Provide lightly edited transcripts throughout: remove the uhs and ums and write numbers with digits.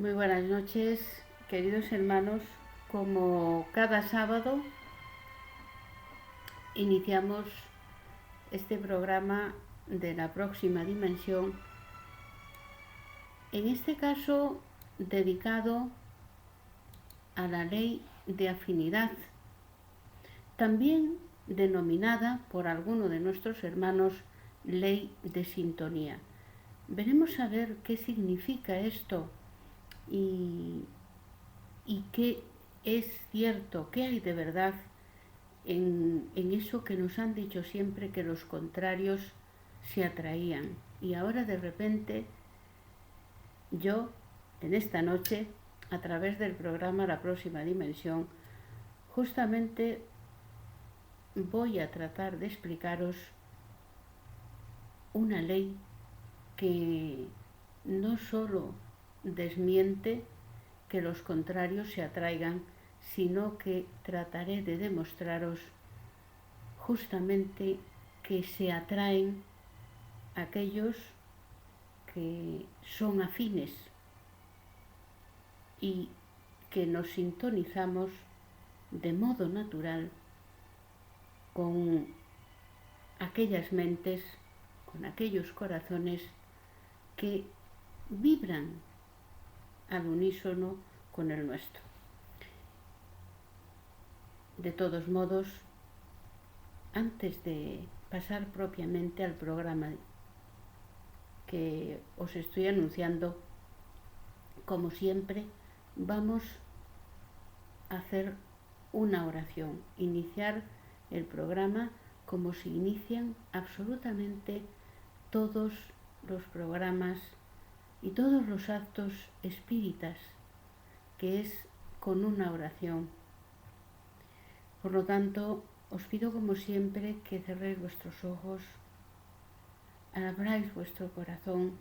Muy buenas noches, queridos hermanos. Como cada sábado, iniciamos este programa de la próxima dimensión, en este caso dedicado a la ley de afinidad, también denominada por alguno de nuestros hermanos ley de sintonía. Veremos a ver qué significa esto y qué es cierto, qué hay de verdad en eso que nos han dicho siempre, que los contrarios se atraían. Y ahora de repente yo, en esta noche, a través del programa La Próxima Dimensión, justamente voy a tratar de explicaros una ley que no solo desmiente que los contrarios se atraigan, sino que trataré de demostraros justamente que se atraen aquellos que son afines y que nos sintonizamos de modo natural con aquellas mentes, con aquellos corazones que vibran al unísono con el nuestro. De todos modos, antes de pasar propiamente al programa que os estoy anunciando, como siempre, vamos a hacer una oración, iniciar el programa como se inician absolutamente todos los programas y todos los actos espíritas, que es con una oración. Por lo tanto, os pido como siempre que cerréis vuestros ojos, abráis vuestro corazón,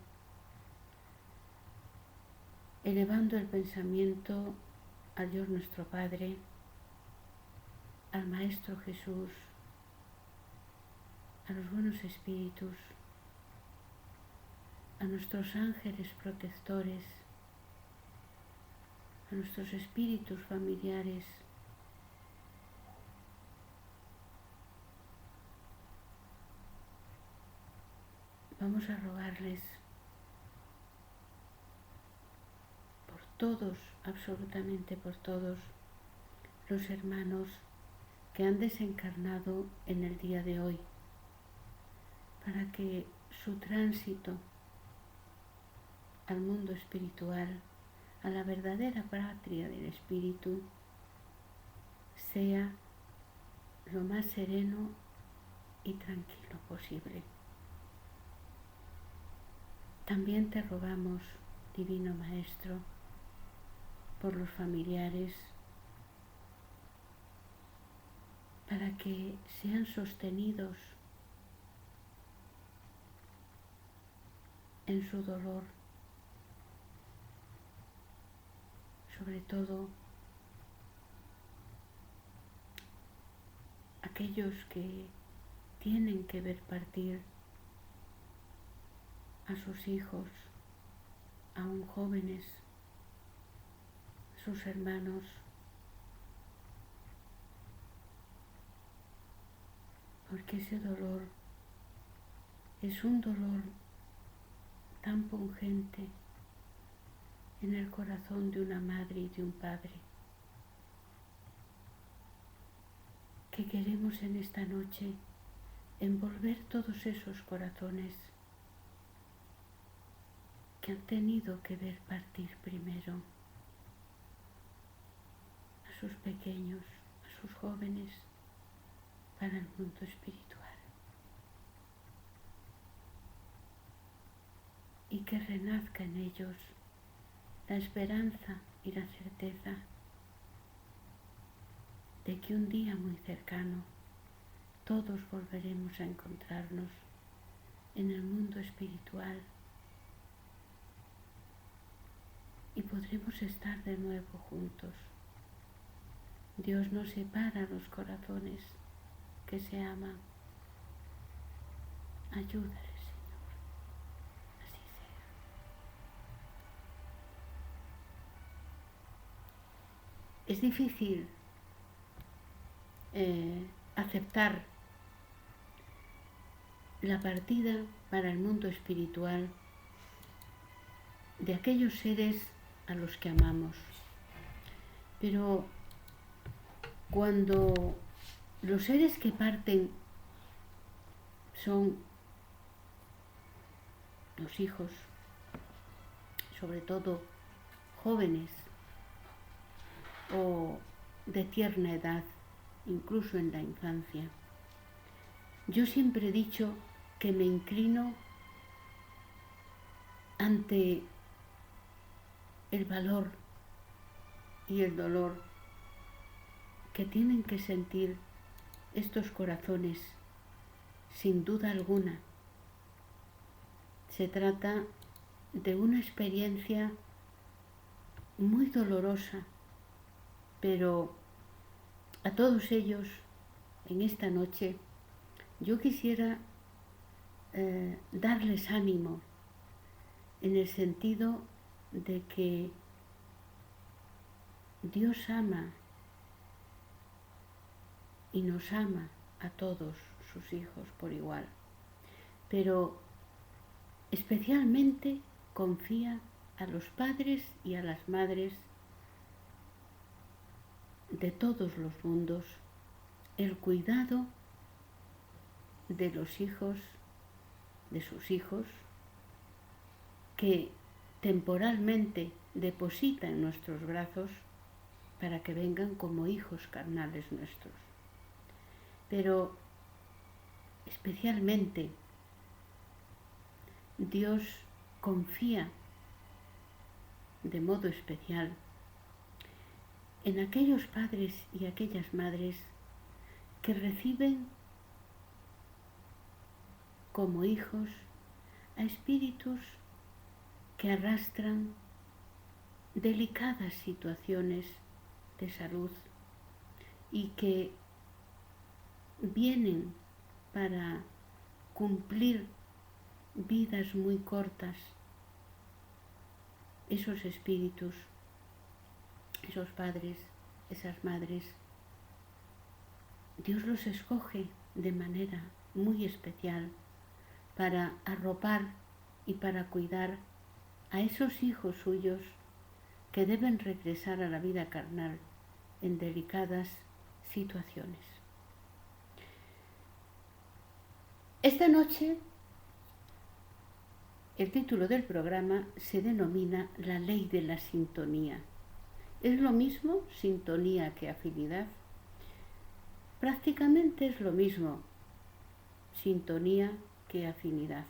elevando el pensamiento al Dios nuestro Padre, al Maestro Jesús, a los buenos espíritus, a nuestros ángeles protectores, a nuestros espíritus familiares, vamos a rogarles por todos, absolutamente por todos, los hermanos que han desencarnado en el día de hoy, para que su tránsito al mundo espiritual, a la verdadera patria del espíritu, sea lo más sereno y tranquilo posible. También te rogamos, Divino Maestro, por los familiares, para que sean sostenidos en su dolor, sobre todo aquellos que tienen que ver partir a sus hijos, aún jóvenes, sus hermanos, porque ese dolor es un dolor tan pungente en el corazón de una madre y de un padre, que queremos en esta noche envolver todos esos corazones que han tenido que ver partir primero a sus pequeños, a sus jóvenes, para el mundo espiritual. Y que renazca en ellos la esperanza y la certeza de que un día muy cercano todos volveremos a encontrarnos en el mundo espiritual y podremos estar de nuevo juntos. Dios no separa los corazones que se aman. Ayúdale, Señor, así sea. es difícil aceptar la partida para el mundo espiritual de aquellos seres a los que amamos. Pero cuando los seres que parten son los hijos, sobre todo jóvenes o de tierna edad, incluso en la infancia, yo siempre he dicho que me inclino ante el valor y el dolor que tienen que sentir estos corazones, sin duda alguna. Se trata de una experiencia muy dolorosa, pero a todos ellos en esta noche yo quisiera darles ánimo en el sentido de que Dios ama y nos ama a todos sus hijos por igual, pero especialmente confía a los padres y a las madres de todos los mundos el cuidado de los hijos, de sus hijos, que temporalmente deposita en nuestros brazos para que vengan como hijos carnales nuestros. Pero especialmente Dios confía de modo especial en aquellos padres y aquellas madres que reciben como hijos a espíritus que arrastran delicadas situaciones de salud y que vienen para cumplir vidas muy cortas. Esos espíritus, esos padres, esas madres, Dios los escoge de manera muy especial para arropar y para cuidar a esos hijos suyos que deben regresar a la vida carnal en delicadas situaciones. Esta noche el título del programa se denomina La ley de la sintonía. ¿Es lo mismo sintonía que afinidad? Prácticamente es lo mismo sintonía que afinidad.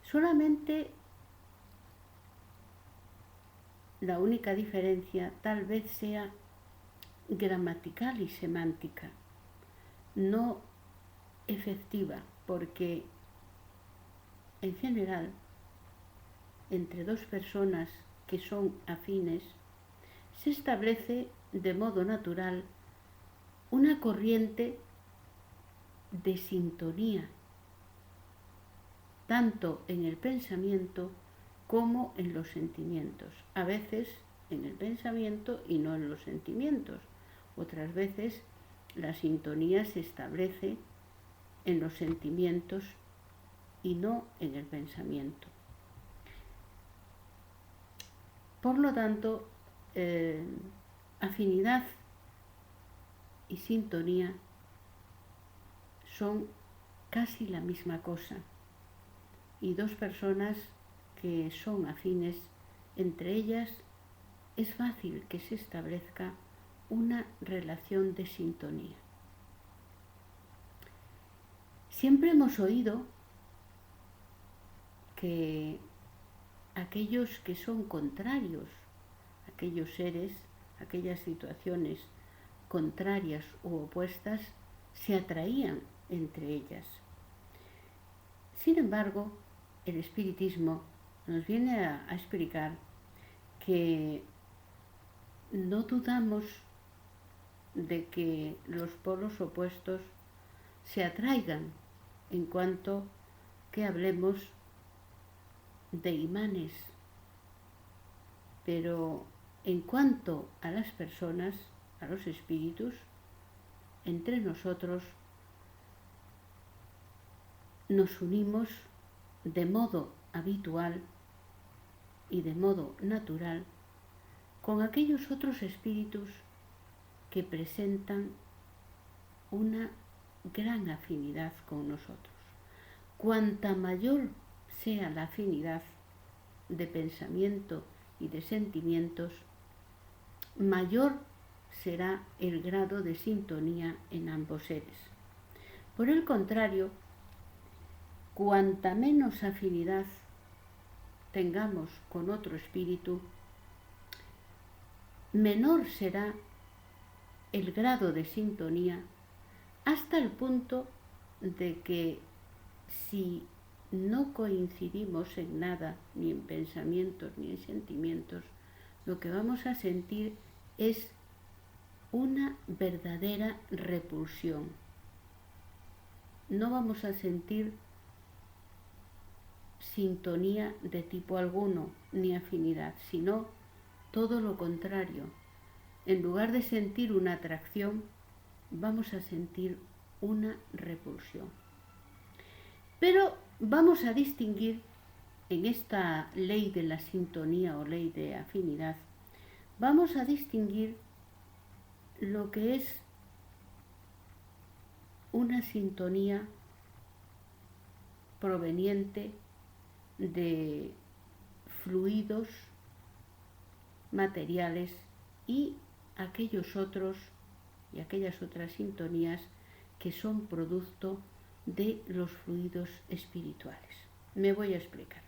Solamente la única diferencia tal vez sea gramatical y semántica, no efectiva, porque en general entre dos personas que son afines se establece de modo natural una corriente de sintonía, tanto en el pensamiento como en los sentimientos. A veces en el pensamiento y no en los sentimientos. Otras veces la sintonía se establece en los sentimientos y no en el pensamiento. Por lo tanto, afinidad y sintonía son casi la misma cosa, y dos personas que son afines entre ellas es fácil que se establezca una relación de sintonía. Siempre hemos oído que aquellos que son contrarios, aquellos seres, aquellas situaciones contrarias u opuestas, se atraían entre ellas. Sin embargo, el espiritismo nos viene a explicar que no dudamos de que los polos opuestos se atraigan en cuanto que hablemos de imanes, pero En cuanto a las personas, a los espíritus, entre nosotros nos unimos de modo habitual y de modo natural con aquellos otros espíritus que presentan una gran afinidad con nosotros. Cuanta mayor sea la afinidad de pensamiento y de sentimientos, mayor será el grado de sintonía en ambos seres. Por el contrario, cuanta menos afinidad tengamos con otro espíritu, menor será el grado de sintonía, hasta el punto de que si no coincidimos en nada, ni en pensamientos ni en sentimientos, lo que vamos a sentir es una verdadera repulsión. No vamos a sentir sintonía de tipo alguno, ni afinidad, sino todo lo contrario. En lugar de sentir una atracción, vamos a sentir una repulsión. Pero vamos a distinguir en esta ley de la sintonía o ley de afinidad, vamos a distinguir lo que es una sintonía proveniente de fluidos materiales y aquellos otros y aquellas otras sintonías que son producto de los fluidos espirituales. Me voy a explicar.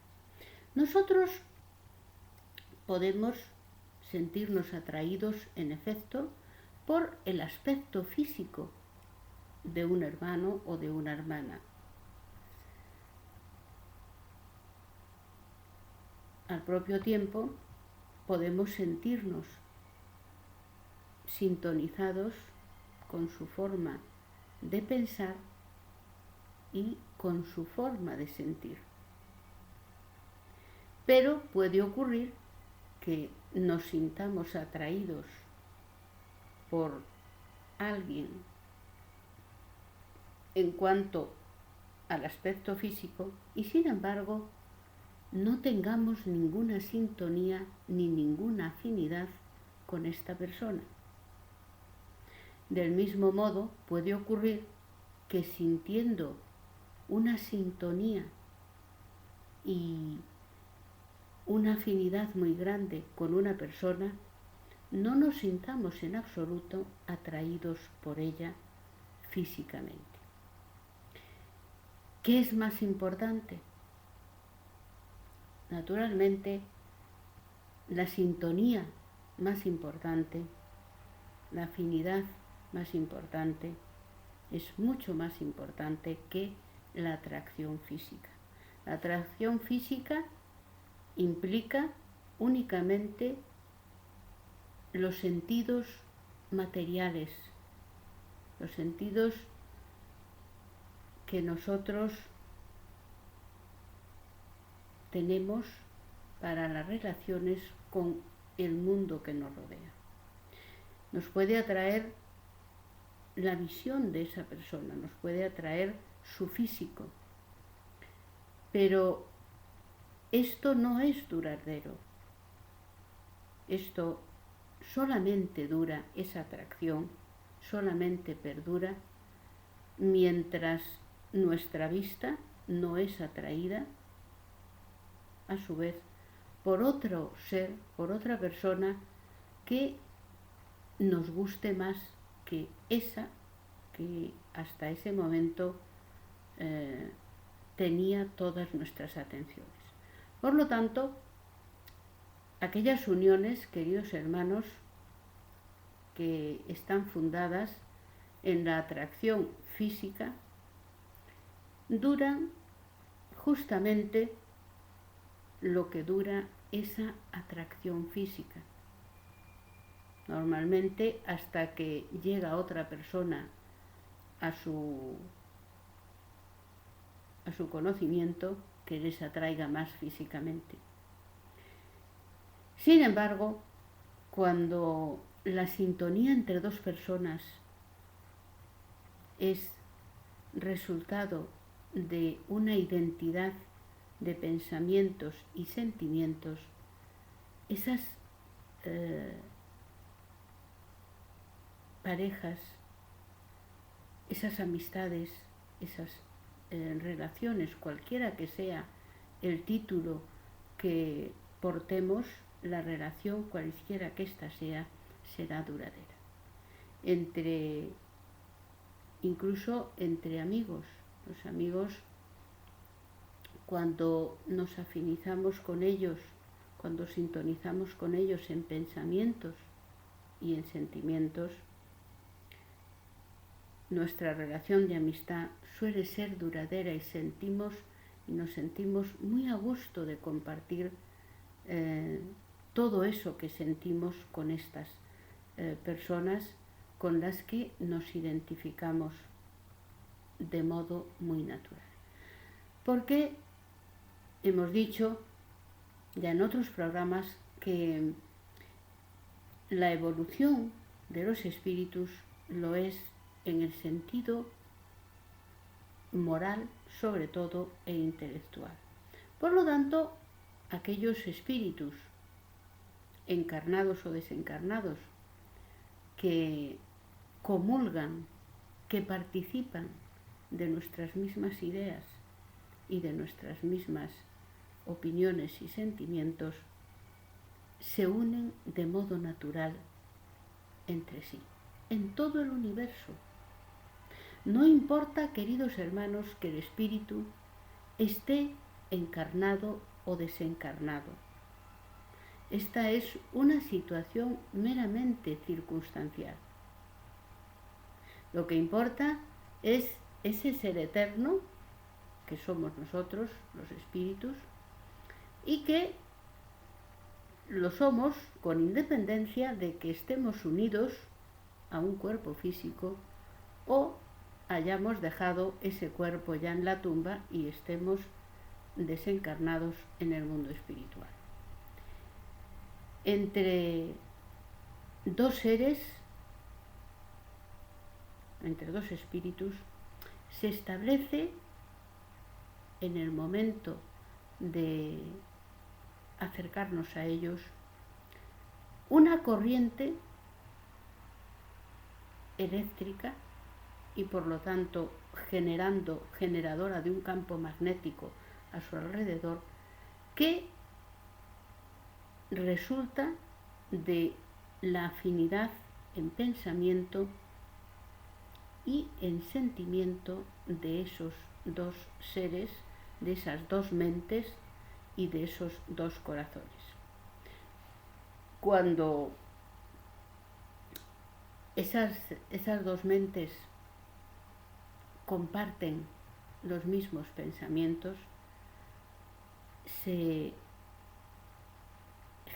Nosotros podemos sentirnos atraídos, en efecto, por el aspecto físico de un hermano o de una hermana. Al propio tiempo, podemos sentirnos sintonizados con su forma de pensar y con su forma de sentir. Pero puede ocurrir que nos sintamos atraídos por alguien en cuanto al aspecto físico y sin embargo no tengamos ninguna sintonía ni ninguna afinidad con esta persona. Del mismo modo puede ocurrir que sintiendo una sintonía y una afinidad muy grande con una persona, no nos sintamos en absoluto atraídos por ella físicamente. ¿Qué es más importante? Naturalmente, la sintonía más importante, la afinidad más importante, es mucho más importante que la atracción física. La atracción física implica únicamente los sentidos materiales, los sentidos que nosotros tenemos para las relaciones con el mundo que nos rodea. Nos puede atraer la visión de esa persona, nos puede atraer su físico, pero esto no es duradero. Esto solamente dura, esa atracción solamente perdura mientras nuestra vista no es atraída a su vez por otro ser, por otra persona que nos guste más que esa que hasta ese momento tenía todas nuestras atenciones. Por lo tanto, aquellas uniones, queridos hermanos, que están fundadas en la atracción física, duran justamente lo que dura esa atracción física. Normalmente hasta que llega otra persona a su conocimiento que les atraiga más físicamente. Sin embargo, Cuando la sintonía entre dos personas es resultado de una identidad de pensamientos y sentimientos, esas parejas, esas amistades, esas relaciones, cualquiera que sea el título que portemos, la relación, cualquiera que ésta sea, será duradera. Incluso entre amigos. Los amigos, cuando nos afinizamos con ellos, cuando sintonizamos con ellos en pensamientos y en sentimientos, nuestra relación de amistad suele ser duradera y nos sentimos muy a gusto de compartir todo eso que sentimos con estas personas con las que nos identificamos de modo muy natural. Porque hemos dicho ya en otros programas que la evolución de los espíritus lo es en el sentido moral, sobre todo, e intelectual. Por lo tanto, aquellos espíritus encarnados o desencarnados que comulgan, que participan de nuestras mismas ideas y de nuestras mismas opiniones y sentimientos, se unen de modo natural entre sí, en todo el universo. No importa, queridos hermanos, que el espíritu esté encarnado o desencarnado. Esta es una situación meramente circunstancial. Lo que importa es ese ser eterno, que somos nosotros, los espíritus, y que lo somos con independencia de que estemos unidos a un cuerpo físico o hayamos dejado ese cuerpo ya en la tumba y estemos desencarnados en el mundo espiritual. Entre dos seres, entre dos espíritus, se establece en el momento de acercarnos a ellos una corriente eléctrica y por lo tanto generadora de un campo magnético a su alrededor, que resulta de la afinidad en pensamiento y en sentimiento de esos dos seres, de esas dos mentes y de esos dos corazones. Cuando esas dos mentes comparten los mismos pensamientos, se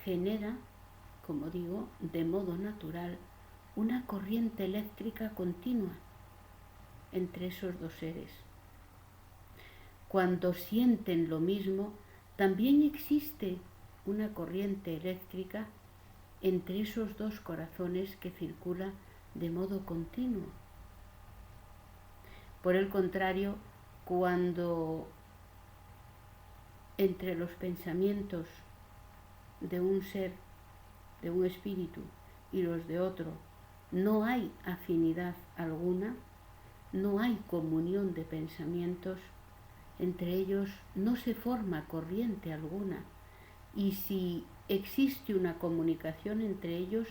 genera, como digo, de modo natural, una corriente eléctrica continua entre esos dos seres. Cuando sienten lo mismo, también existe una corriente eléctrica entre esos dos corazones que circula de modo continuo. Por el contrario, cuando entre los pensamientos de un ser, de un espíritu, y los de otro, no hay afinidad alguna, no hay comunión de pensamientos, entre ellos no se forma corriente alguna, y si existe una comunicación entre ellos,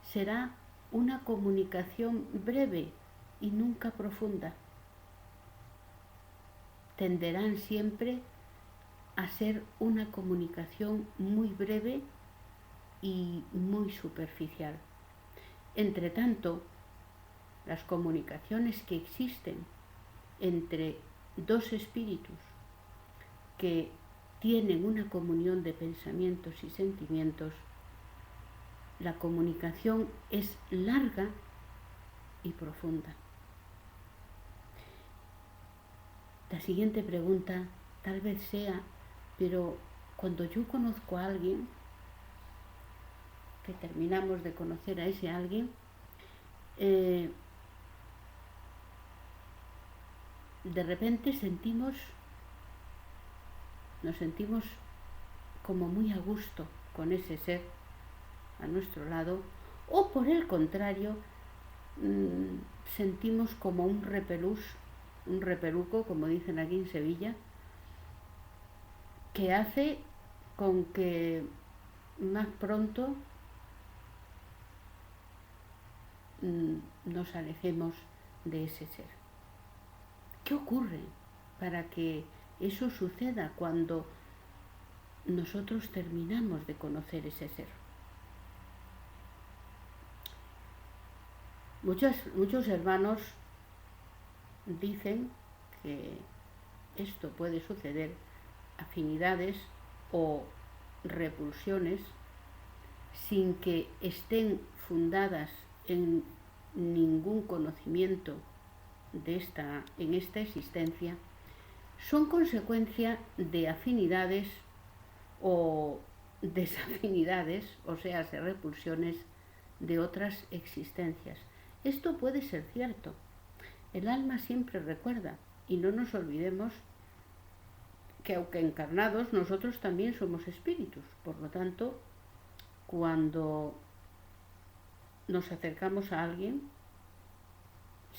será una comunicación breve y nunca profunda. Tenderán siempre a ser una comunicación muy breve y muy superficial. Entre tanto, las comunicaciones que existen entre dos espíritus que tienen una comunión de pensamientos y sentimientos, la comunicación es larga y profunda. La siguiente pregunta tal vez sea, pero cuando yo conozco a alguien, que terminamos de conocer a ese alguien, de repente nos sentimos como muy a gusto con ese ser a nuestro lado, o por el contrario, sentimos como un repeluco, como dicen aquí en Sevilla, que hace con que más pronto nos alejemos de ese ser. ¿Qué ocurre para que eso suceda cuando nosotros terminamos de conocer ese ser? Muchos hermanos dicen que esto puede suceder, afinidades o repulsiones, sin que estén fundadas en ningún conocimiento en esta existencia, son consecuencia de afinidades o desafinidades, o sea, de repulsiones de otras existencias. Esto puede ser cierto. El alma siempre recuerda, y no nos olvidemos que aunque encarnados, nosotros también somos espíritus. Por lo tanto, cuando nos acercamos a alguien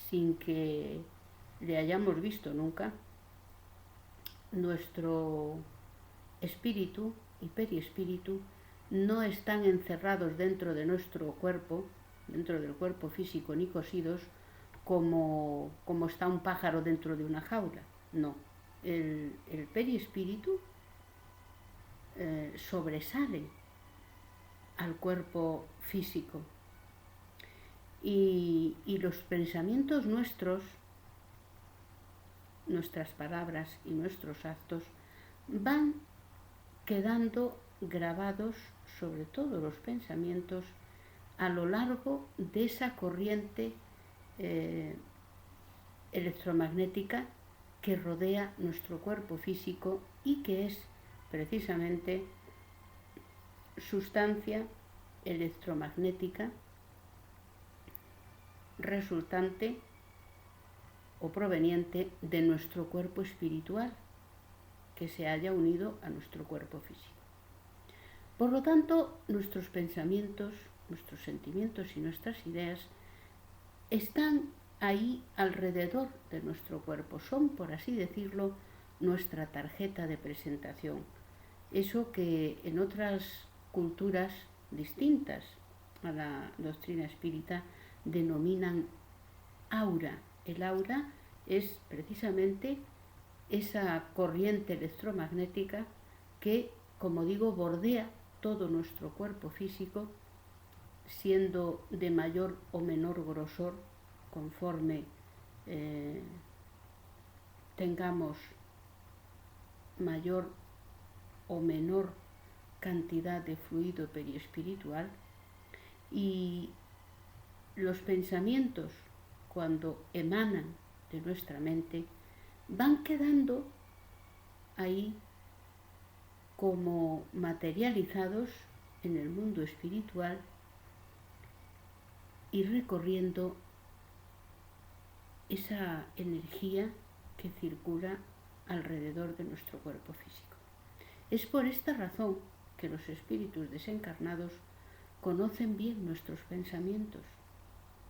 sin que le hayamos visto nunca, nuestro espíritu y periespíritu no están encerrados dentro de nuestro cuerpo, dentro del cuerpo físico, ni cosidos como está un pájaro dentro de una jaula. No, el periespíritu sobresale al cuerpo físico, y los pensamientos nuestros, nuestras palabras y nuestros actos van quedando grabados, sobre todo los pensamientos, a lo largo de esa corriente electromagnética que rodea nuestro cuerpo físico y que es precisamente sustancia electromagnética resultante o proveniente de nuestro cuerpo espiritual que se haya unido a nuestro cuerpo físico. Por lo tanto, nuestros pensamientos, nuestros sentimientos y nuestras ideas están ahí alrededor de nuestro cuerpo. Son, por así decirlo, nuestra tarjeta de presentación. Eso que en otras culturas distintas a la doctrina espírita denominan aura. El aura es precisamente esa corriente electromagnética que, como digo, bordea todo nuestro cuerpo físico, siendo de mayor o menor grosor conforme tengamos mayor o menor cantidad de fluido periespiritual. Y los pensamientos, cuando emanan de nuestra mente, van quedando ahí como materializados en el mundo espiritual y recorriendo esa energía que circula alrededor de nuestro cuerpo físico. Es por esta razón que los espíritus desencarnados conocen bien nuestros pensamientos,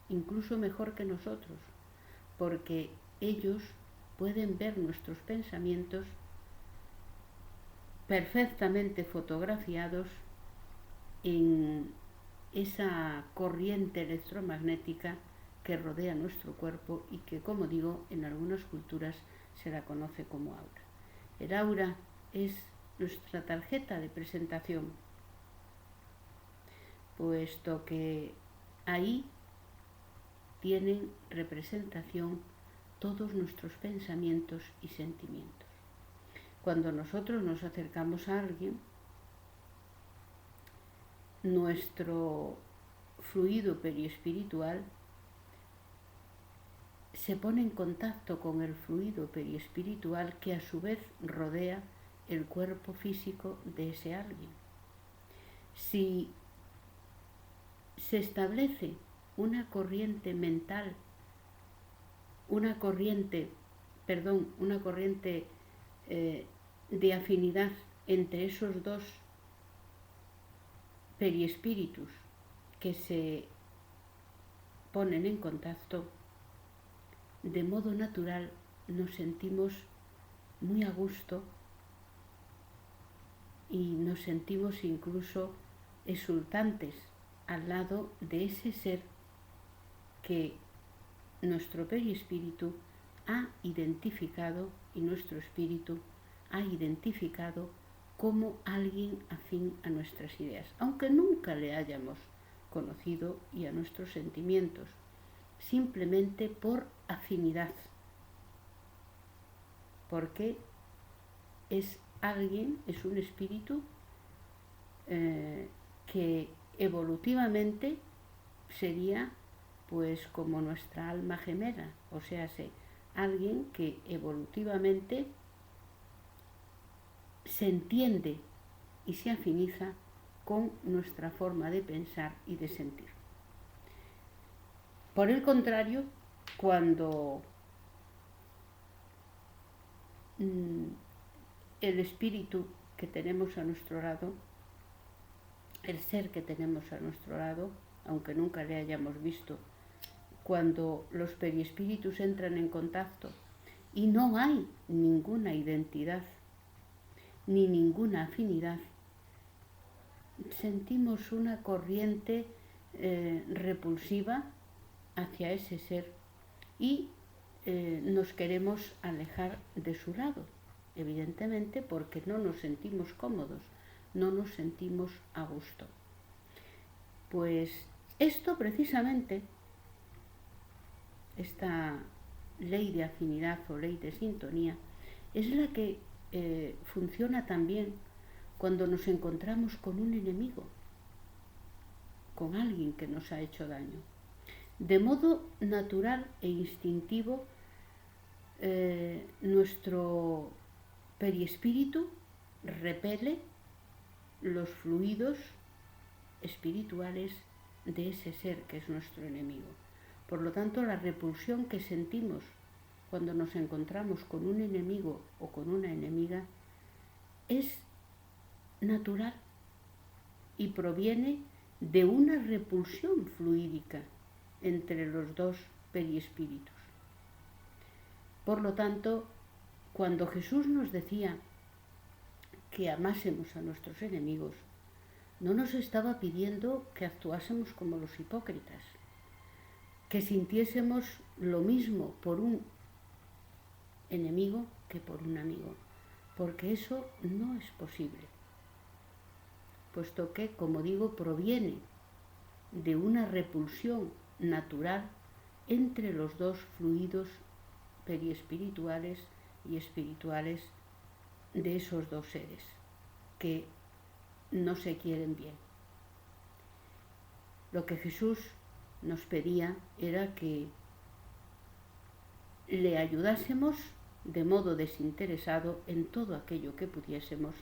incluso mejor que nosotros, porque ellos pueden ver nuestros pensamientos perfectamente fotografiados en esa corriente electromagnética que rodea nuestro cuerpo y que, como digo, en algunas culturas se la conoce como aura. El aura es nuestra tarjeta de presentación, puesto que ahí tienen representación todos nuestros pensamientos y sentimientos. Cuando nosotros nos acercamos a alguien, nuestro fluido periespiritual se pone en contacto con el fluido periespiritual que a su vez rodea el cuerpo físico de ese alguien. Si se establece una corriente mental, una corriente de afinidad entre esos dos periespíritus que se ponen en contacto, de modo natural nos sentimos muy a gusto y nos sentimos incluso exultantes al lado de ese ser que nuestro perispíritu ha identificado y nuestro espíritu ha identificado como alguien afín a nuestras ideas, aunque nunca le hayamos conocido, y a nuestros sentimientos, simplemente por afinidad, porque es alguien, es un espíritu que evolutivamente sería pues como nuestra alma gemela, o sea, alguien que evolutivamente se entiende y se afiniza con nuestra forma de pensar y de sentir. Por el contrario, cuando el espíritu que tenemos a nuestro lado, el ser que tenemos a nuestro lado, aunque nunca le hayamos visto, cuando los perispíritus entran en contacto y no hay ninguna identidad ni ninguna afinidad, sentimos una corriente repulsiva hacia ese ser y nos queremos alejar de su lado, evidentemente porque no nos sentimos cómodos, no nos sentimos a gusto. Pues esto precisamente, esta ley de afinidad o ley de sintonía, es la que funciona también cuando nos encontramos con un enemigo, con alguien que nos ha hecho daño. De modo natural e instintivo, nuestro perispíritu repele los fluidos espirituales de ese ser que es nuestro enemigo. Por lo tanto, la repulsión que sentimos cuando nos encontramos con un enemigo o con una enemiga es natural y proviene de una repulsión fluídica entre los dos perispíritus. Por lo tanto, cuando Jesús nos decía que amásemos a nuestros enemigos, no nos estaba pidiendo que actuásemos como los hipócritas, que sintiésemos lo mismo por un enemigo que por un amigo, porque eso no es posible, puesto que, como digo, proviene de una repulsión natural entre los dos fluidos periespirituales y espirituales de esos dos seres que no se quieren bien. Lo que Jesús nos pedía era que le ayudásemos de modo desinteresado en todo aquello que pudiésemos,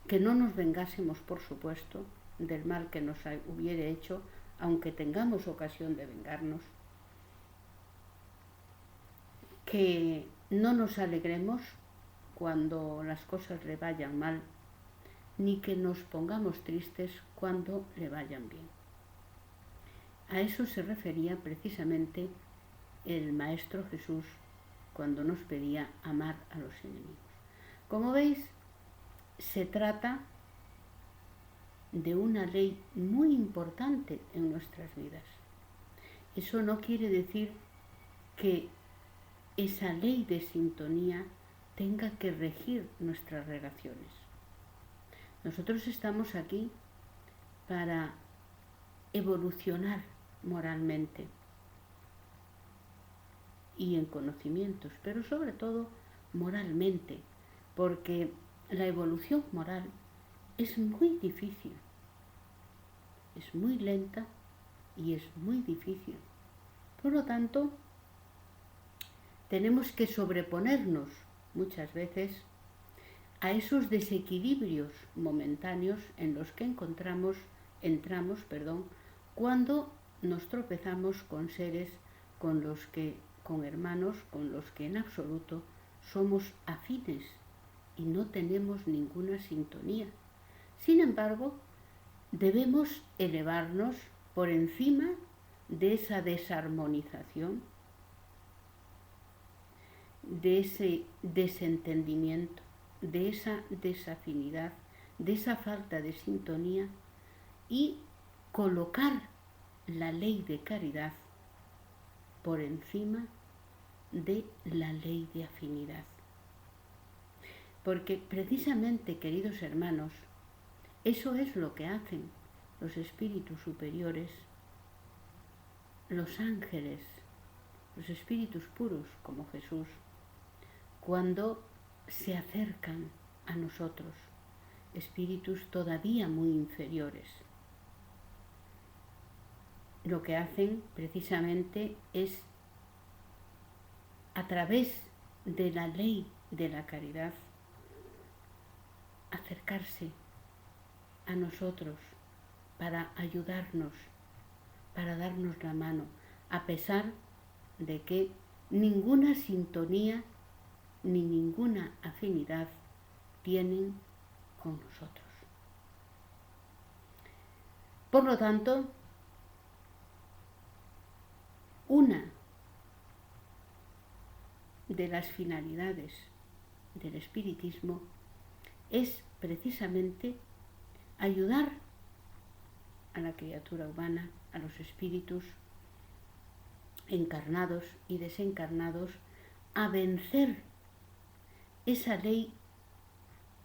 que no nos vengásemos, por supuesto, del mal que nos hubiera hecho, aunque tengamos ocasión de vengarnos, que no nos alegremos cuando las cosas le vayan mal, ni que nos pongamos tristes cuando le vayan bien. A eso se refería precisamente el Maestro Jesús cuando nos pedía amar a los enemigos. Como veis, se trata de una ley muy importante en nuestras vidas. Eso no quiere decir que esa ley de sintonía tenga que regir nuestras relaciones. Nosotros estamos aquí para evolucionar moralmente y en conocimientos, pero sobre todo moralmente, porque la evolución moral es muy difícil, es muy lenta y es muy difícil. Por lo tanto, tenemos que sobreponernos muchas veces a esos desequilibrios momentáneos en los que entramos cuando nos tropezamos con seres con hermanos con los que en absoluto somos afines y no tenemos ninguna sintonía. Sin embargo, debemos elevarnos por encima de esa desarmonización, de ese desentendimiento, de esa desafinidad, de esa falta de sintonía, y colocar la ley de caridad por encima de la ley de afinidad. Porque precisamente, queridos hermanos, eso es lo que hacen los espíritus superiores, los ángeles, los espíritus puros como Jesús, cuando se acercan a nosotros, espíritus todavía muy inferiores. Lo que hacen precisamente es, a través de la ley de la caridad, acercarse a nosotros para ayudarnos, para darnos la mano, a pesar de que ninguna sintonía ni ninguna afinidad tienen con nosotros. Por lo tanto, una de las finalidades del espiritismo es precisamente ayudar a la criatura humana, a los espíritus encarnados y desencarnados, a vencer esa ley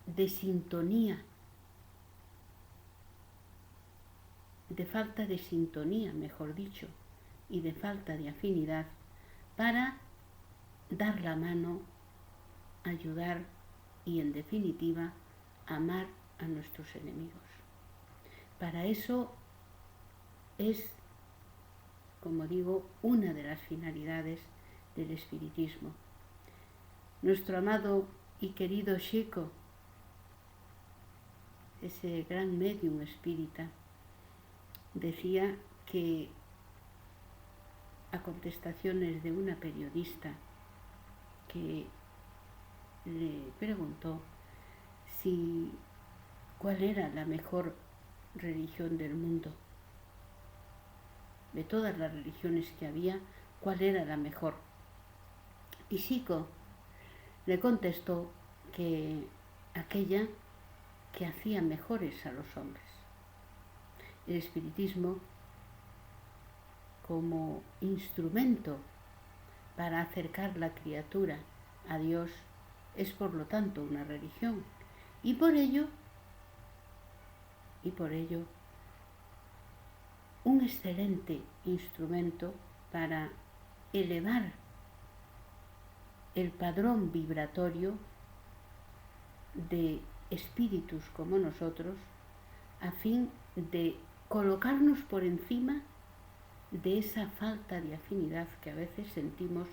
de sintonía, de falta de sintonía, mejor dicho, y de falta de afinidad, para dar la mano, ayudar y, en definitiva, amar a nuestros enemigos. Para eso es, como digo, una de las finalidades del espiritismo. Nuestro amado y querido Chico, ese gran médium espírita, decía que, a contestaciones de una periodista que le preguntó cuál era la mejor religión del mundo, de todas las religiones que había, cuál era la mejor. Y Chico le contestó que aquella que hacía mejores a los hombres. El espiritismo, como instrumento para acercar la criatura a Dios, es por lo tanto una religión, y por ello un excelente instrumento para elevar el padrón vibratorio de espíritus como nosotros, a fin de colocarnos por encima de esa falta de afinidad que a veces sentimos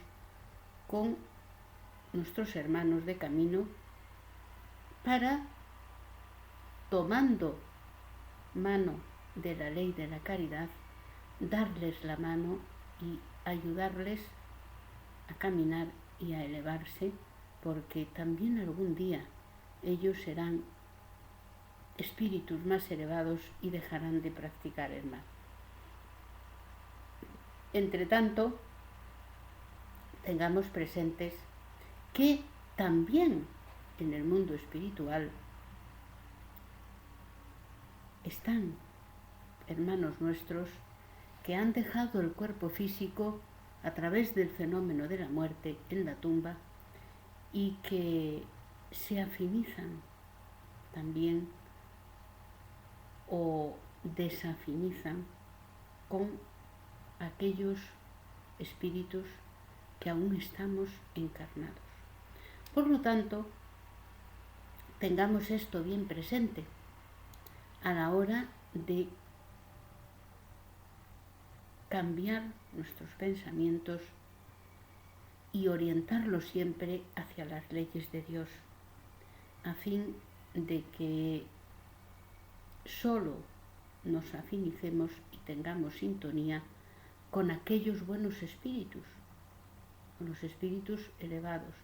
con nuestros hermanos de camino, para, tomando mano de la ley de la caridad, darles la mano y ayudarles a caminar y a elevarse, porque también algún día ellos serán espíritus más elevados y dejarán de practicar el mal. Entre tanto, tengamos presentes que también en el mundo espiritual están hermanos nuestros que han dejado el cuerpo físico a través del fenómeno de la muerte en la tumba, y que se afinizan también o desafinizan con aquellos espíritus que aún estamos encarnados. Por lo tanto, tengamos esto bien presente a la hora de cambiar nuestros pensamientos y orientarlos siempre hacia las leyes de Dios, a fin de que solo nos afinicemos y tengamos sintonía con aquellos buenos espíritus, con los espíritus elevados,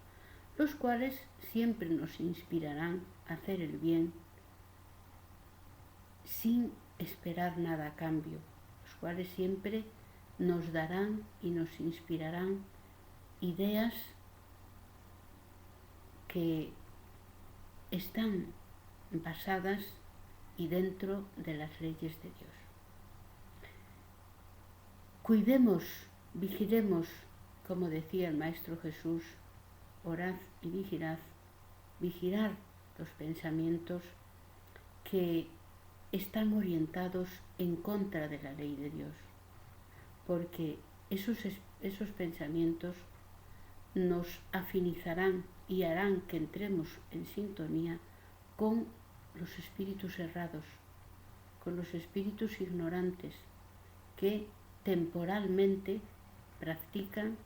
los cuales siempre nos inspirarán a hacer el bien sin esperar nada a cambio, los cuales siempre nos darán y nos inspirarán ideas que están basadas y dentro de las leyes de Dios. Cuidemos, vigilemos, como decía el Maestro Jesús, orad y vigilad, vigilar los pensamientos que están orientados en contra de la ley de Dios, porque esos pensamientos nos afinizarán y harán que entremos en sintonía con los espíritus errados, con los espíritus ignorantes que temporalmente practican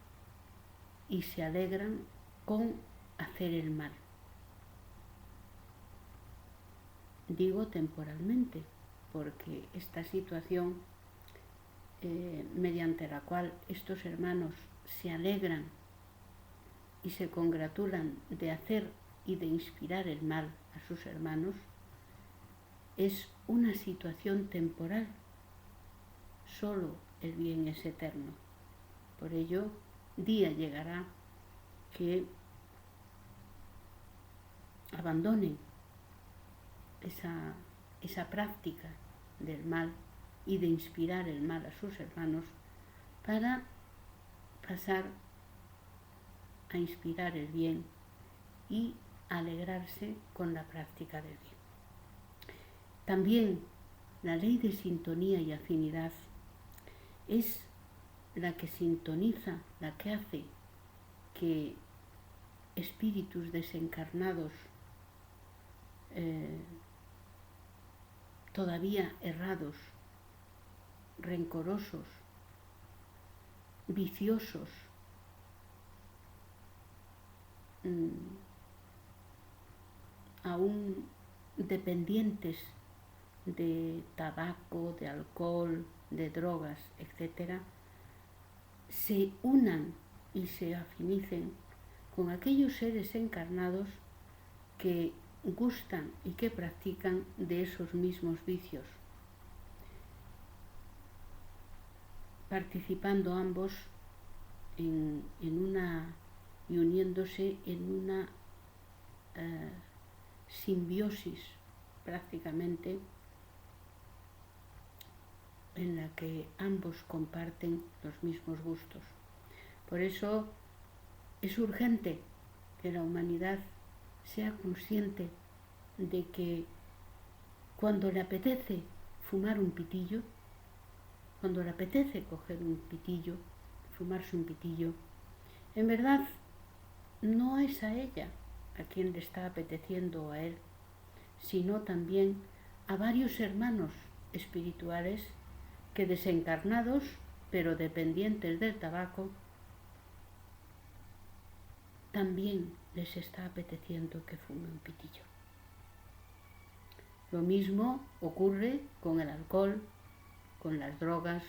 y se alegran con hacer el mal. Digo temporalmente, porque esta situación mediante la cual estos hermanos se alegran y se congratulan de hacer y de inspirar el mal a sus hermanos, es una situación temporal. Solo el bien es eterno. Por ello, día llegará que abandonen esa práctica del mal y de inspirar el mal a sus hermanos para pasar a inspirar el bien y alegrarse con la práctica del bien. También la ley de sintonía y afinidad es la que sintoniza, la que hace que espíritus desencarnados todavía errados, rencorosos, viciosos, aún dependientes de tabaco, de alcohol, de drogas, etc., se unan y se afinicen con aquellos seres encarnados que gustan y que practican de esos mismos vicios, participando ambos en una y uniéndose en una simbiosis prácticamente en la que ambos comparten los mismos gustos. Por eso es urgente que la humanidad sea consciente de que cuando le apetece fumar un pitillo, cuando le apetece coger un pitillo, fumarse un pitillo, en verdad no es a ella a quien le está apeteciendo o a él, sino también a varios hermanos espirituales que desencarnados, pero dependientes del tabaco, también les está apeteciendo que fume un pitillo. Lo mismo ocurre con el alcohol, con las drogas,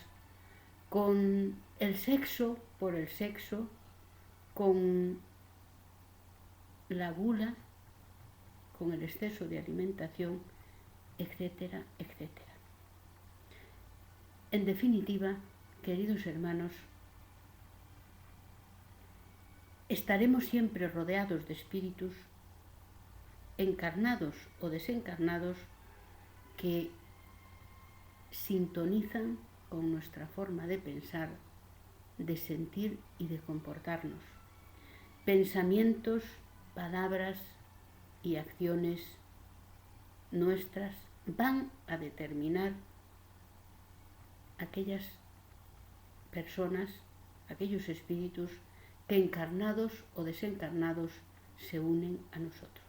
con el sexo por el sexo, con la gula, con el exceso de alimentación, etcétera, etcétera. En definitiva, queridos hermanos, estaremos siempre rodeados de espíritus, encarnados o desencarnados, que sintonizan con nuestra forma de pensar, de sentir y de comportarnos. Pensamientos, palabras y acciones nuestras van a determinar aquellas personas, aquellos espíritus que encarnados o desencarnados se unen a nosotros.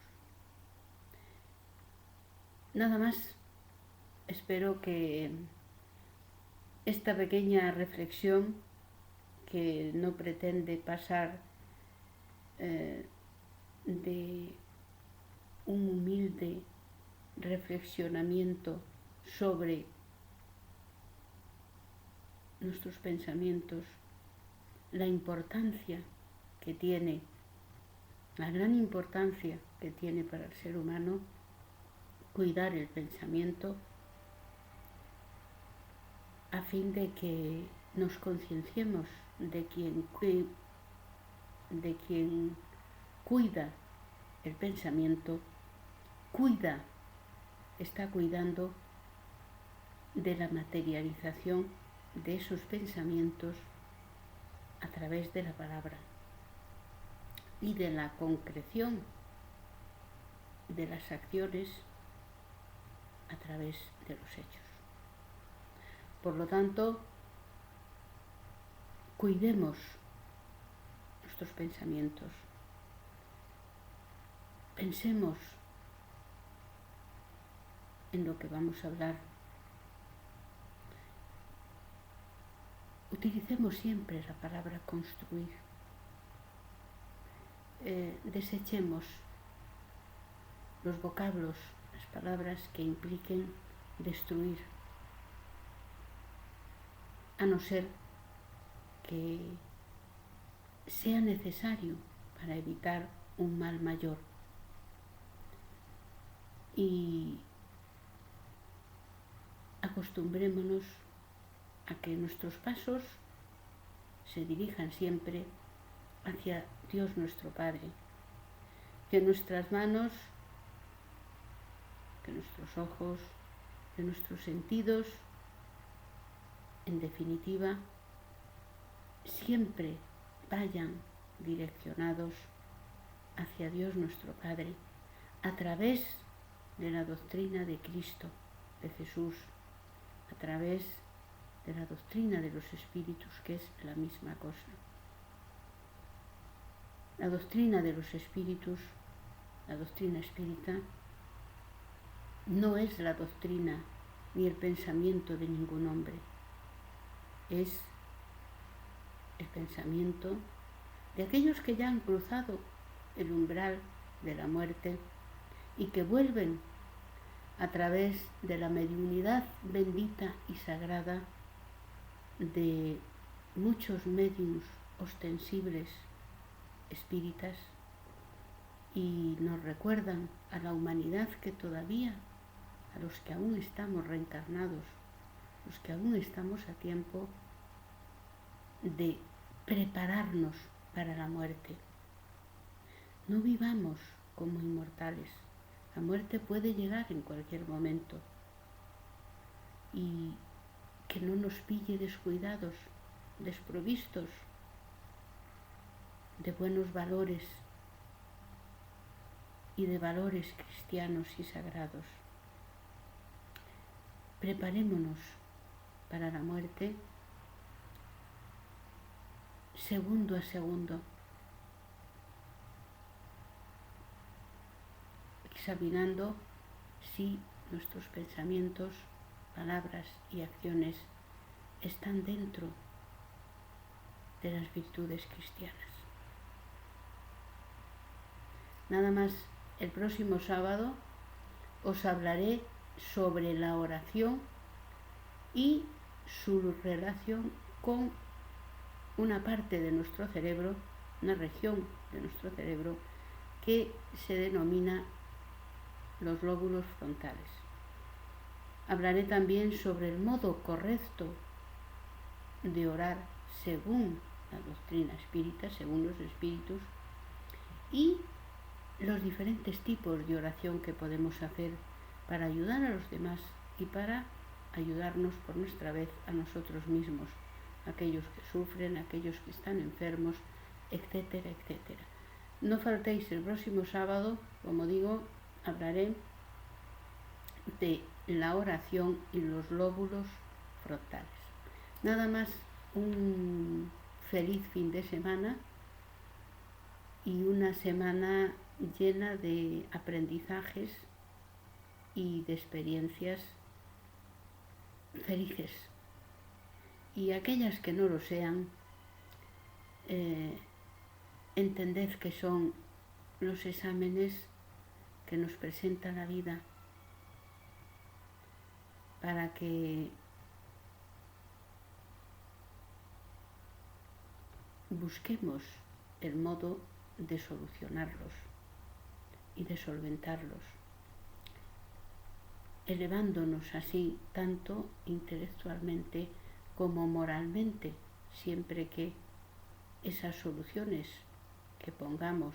Nada más, espero que esta pequeña reflexión, que no pretende pasar de un humilde reflexionamiento sobre nuestros pensamientos, la importancia que tiene, la gran importancia que tiene para el ser humano cuidar el pensamiento a fin de que nos concienciemos de quien cuida el pensamiento, está cuidando de la materialización de esos pensamientos a través de la palabra y de la concreción de las acciones a través de los hechos. Por lo tanto, cuidemos nuestros pensamientos, pensemos en lo que vamos a hablar, utilicemos siempre la palabra construir, desechemos los vocablos, las palabras que impliquen destruir, a no ser que sea necesario para evitar un mal mayor. Y acostumbrémonos a que nuestros pasos se dirijan siempre hacia Dios nuestro Padre, que nuestras manos, que nuestros ojos, que nuestros sentidos, en definitiva, siempre vayan direccionados hacia Dios nuestro Padre a través de la doctrina de Cristo, de Jesús, a través de la doctrina de los espíritus, que es la misma cosa. La doctrina de los espíritus, la doctrina espírita, no es la doctrina ni el pensamiento de ningún hombre, es el pensamiento de aquellos que ya han cruzado el umbral de la muerte y que vuelven a través de la mediunidad bendita y sagrada de muchos mediums ostensibles espíritas, y nos recuerdan a la humanidad que todavía, a los que aún estamos reencarnados, los que aún estamos a tiempo de prepararnos para la muerte. No vivamos como inmortales. La muerte puede llegar en cualquier momento y que no nos pille descuidados, desprovistos de buenos valores y de valores cristianos y sagrados. Preparémonos para la muerte segundo a segundo, examinando si nuestros pensamientos, palabras y acciones están dentro de las virtudes cristianas. Nada más, el próximo sábado os hablaré sobre la oración y su relación con una parte de nuestro cerebro, una región de nuestro cerebro que se denomina los lóbulos frontales. Hablaré también sobre el modo correcto de orar según la doctrina espírita, según los espíritus, y los diferentes tipos de oración que podemos hacer para ayudar a los demás y para ayudarnos por nuestra vez a nosotros mismos, aquellos que sufren, aquellos que están enfermos, etcétera, etcétera. No faltéis el próximo sábado, como digo, hablaré de la oración y los lóbulos frontales. Nada más, un feliz fin de semana y una semana llena de aprendizajes y de experiencias felices. Y aquellas que no lo sean, entended que son los exámenes que nos presenta la vida para que busquemos el modo de solucionarlos y de solventarlos, elevándonos así tanto intelectualmente como moralmente, siempre que esas soluciones que pongamos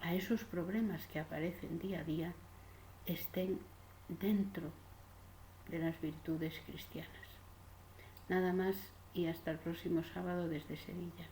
a esos problemas que aparecen día a día estén dentro de las virtudes cristianas. Nada más y hasta el próximo sábado desde Sevilla.